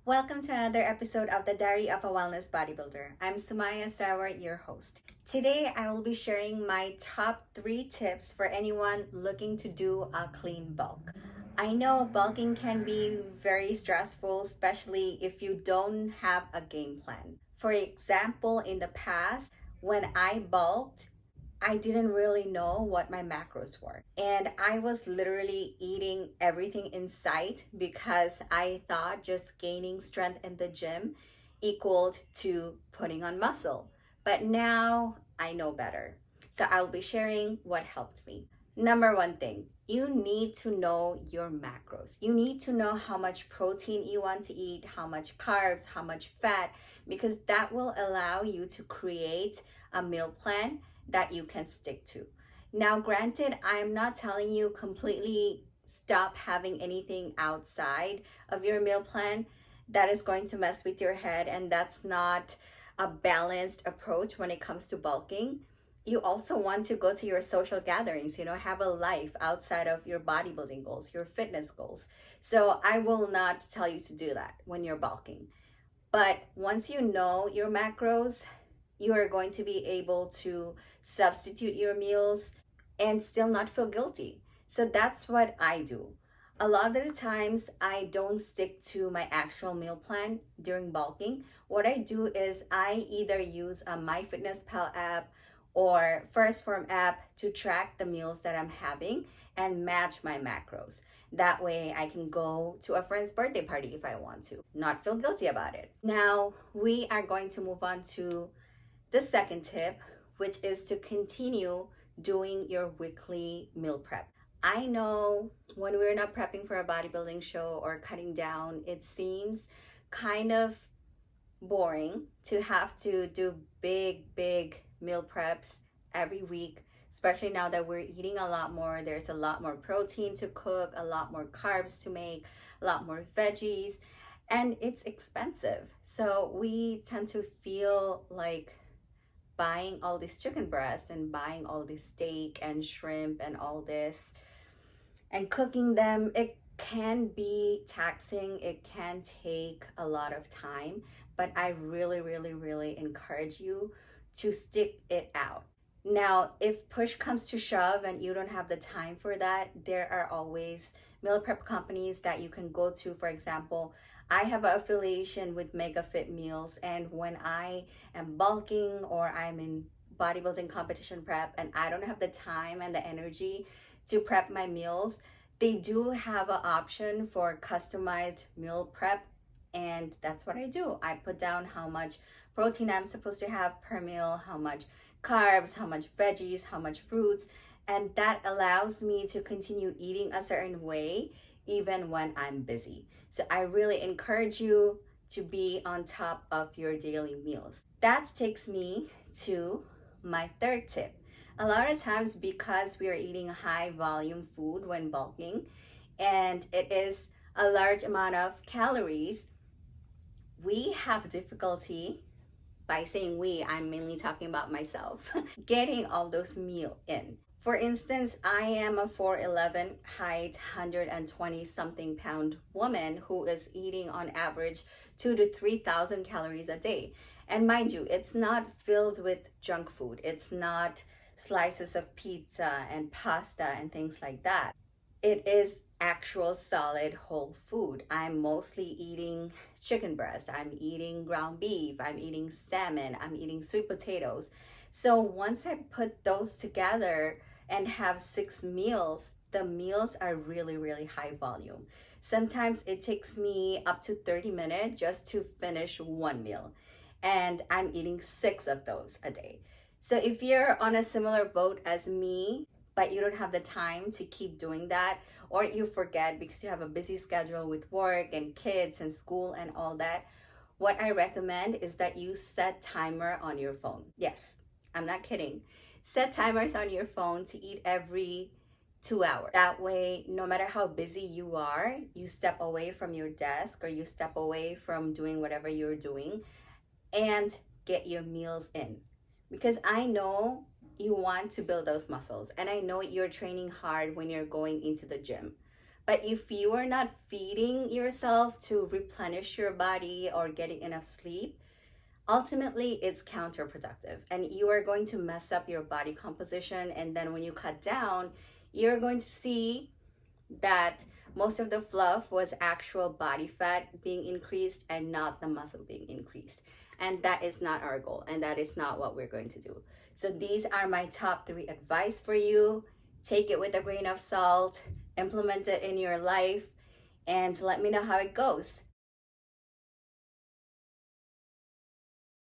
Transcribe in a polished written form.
Welcome to another episode of the Diary of a Wellness Bodybuilder. I'm Sumaya Sarawar, your host. Today, I will be sharing my top 3 tips for anyone looking to do a clean bulk. I know bulking can be very stressful, especially if you don't have a game plan. For example, in the past, when I bulked, I didn't really know what my macros were. And I was literally eating everything in sight because I thought just gaining strength in the gym equaled to putting on muscle. But now I know better. So I'll be sharing what helped me. Number one thing, you need to know your macros. You need to know how much protein you want to eat, how much carbs, how much fat, because that will allow you to create a meal plan that you can stick to. Now, granted, I'm not telling you completely stop having anything outside of your meal plan. That is going to mess with your head, and that's not a balanced approach when it comes to bulking. You also want to go to your social gatherings, have a life outside of your bodybuilding goals, your fitness goals. So I will not tell you to do that when you're bulking. But once you know your macros, you are going to be able to substitute your meals and still not feel guilty. So that's what I do. A lot of the times, I don't stick to my actual meal plan during bulking. What I do is I either use a MyFitnessPal app or First Form app to track the meals that I'm having and match my macros. That way I can go to a friend's birthday party if I want to, not feel guilty about it. Now we are going to move on to the second tip, which is to continue doing your weekly meal prep. I know when we're not prepping for a bodybuilding show or cutting down, it seems kind of boring to have to do big meal preps every week, especially now that we're eating a lot more. There's a lot more protein to cook, a lot more carbs to make, a lot more veggies, and it's expensive. So we tend to feel like buying all this chicken breast and buying all this steak and shrimp and all this and cooking them, it can be taxing. It can take a lot of time, but I really encourage you to stick it out. Now, if push comes to shove and you don't have the time for that, there are always meal prep companies that you can go to. For example, I have an affiliation with Mega Fit Meals, and when I am bulking or I'm in bodybuilding competition prep and I don't have the time and the energy to prep my meals, they do have an option for customized meal prep, and that's what I do. I put down how much protein I'm supposed to have per meal, how much carbs, how much veggies, how much fruits, and that allows me to continue eating a certain way even when I'm busy. So I really encourage you to be on top of your daily meals. That takes me to my third tip. A lot of times, because we are eating high volume food when bulking and it is a large amount of calories, we have difficulty. By saying we, I'm mainly talking about myself, getting all those meals in. For instance, I am a 4'11" height, 120 something pound woman who is eating on average 2 to 3,000 calories a day. And mind you, it's not filled with junk food. It's not slices of pizza and pasta and things like that. It is actual solid whole food. I'm mostly eating chicken breast, I'm eating ground beef, I'm eating salmon, I'm eating sweet potatoes. So once I put those together and have 6 meals, the meals are really high volume. Sometimes it takes me up to 30 minutes just to finish one meal, and I'm eating 6 of those a day. So if you're on a similar boat as me, but you don't have the time to keep doing that, or you forget because you have a busy schedule with work and kids and school and all that, what I recommend is that you set timer on your phone. Yes, I'm not kidding. Set timers on your phone to eat every 2 hours. That way, no matter how busy you are, you step away from your desk or you step away from doing whatever you're doing and get your meals in. Because I know you want to build those muscles, and I know you're training hard when you're going into the gym. But if you are not feeding yourself to replenish your body or getting enough sleep, ultimately it's counterproductive and you are going to mess up your body composition. And then when you cut down, you're going to see that most of the fluff was actual body fat being increased and not the muscle being increased. And that is not our goal, and that is not what we're going to do. So these are my top 3 advice for you. Take it with a grain of salt, implement it in your life, and let me know how it goes.